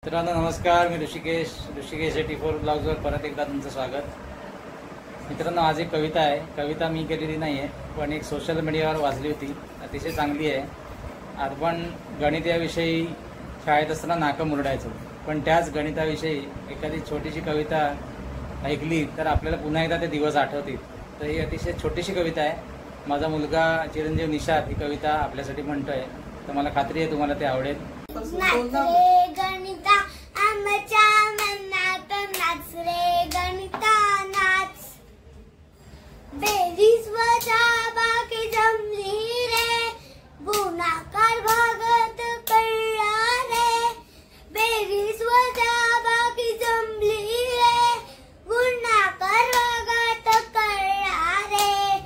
मित्रांनो नमस्कार, मी ऋषिकेश 84 ब्लॉग्सवर परत एकदा तुमचं स्वागत। मित्रांनो आज एक कविता आहे। कविता मी केलेली नाही आहे, पण एक सोशल मीडियावर वाचली होती, अतिशय चांगली आहे। आपण गणित याविषयी शाळेत असताना नाकं मुरडायचो, पण त्याच गणिताविषयी एखादी छोटीशी कविता ऐकली तर आपल्याला पुन्हा एकदा ते दिवस आठवतील। तर ही अतिशय छोटीशी कविता आहे। माझा मुलगा चिरंजीव निशाद ही कविता आपल्यासाठी म्हणतोय, तर मला खात्री आहे तुम्हाला ते आवडेल। नाच गणिता आमच्या मनात, नाच रे गणिता नाच। बेरीज वजाबाकी जमली रे, गुणाकार भागात कळला रे। बेरीज वजाबाकी जमली रे, गुणाकार भागात कळला रे।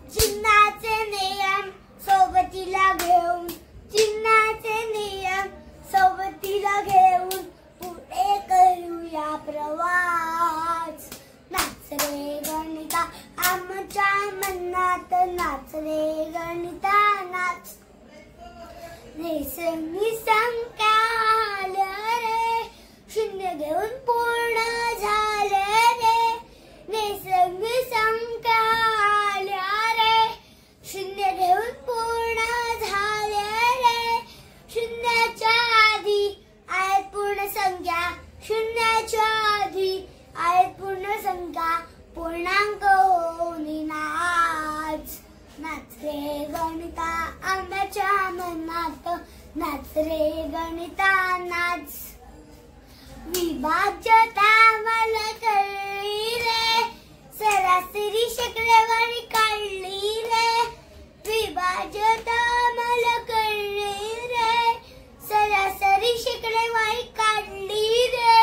चिन्हाचे नियम सोबतीला घेऊन, चिन्हाचे नियम सोबतीला घेऊन पुढे करूया प्रवास। नाच रे गणिता आमच्या मनात, नाच रे गणिता नाच। रेषांनी संख्या आल्या रे, शून्य घेऊन पूर्ण झाले रे। रेषांनी संख्या आल्या रे, शून्य घेऊन पूर्ण झाले रे। शून्याच्या आधी आहेत पूर्ण संख्या, शून्याच्या आधी आहेत पूर्ण संख्या, पूर्णांक होऊन नाच। नाच रे गणिता आमच्या मनात, नाच रे गणिता नाच। विभाज्यता मला कळली रे, सरासरी शक्रेवारी काढली रे। विभाज्यता मला कळली रे, सरासरी शेकडेवारी काढली रे।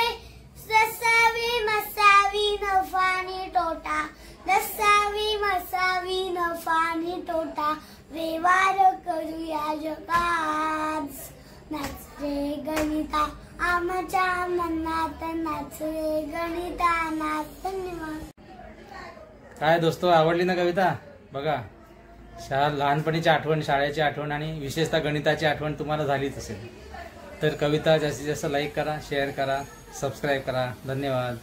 दसावी मसावी नफानी तोटा, दसावी मसावी नफानी तोटा, व्यवहार करूया जगात। नाच रे गणिता आमच्या मनात, नाच रे गणिता नाच। धन्यवाद। काय दोस्तो, आवडली ना कविता? बघा, लहानपणीची आठवण, शाळेची आठवण आणि विशेषतः गणिताची आठवण तुम्हाला झालीच असेल। तर कविता जास्तीत जास्त लाईक करा, शेअर करा, सबस्क्राईब करा। धन्यवाद।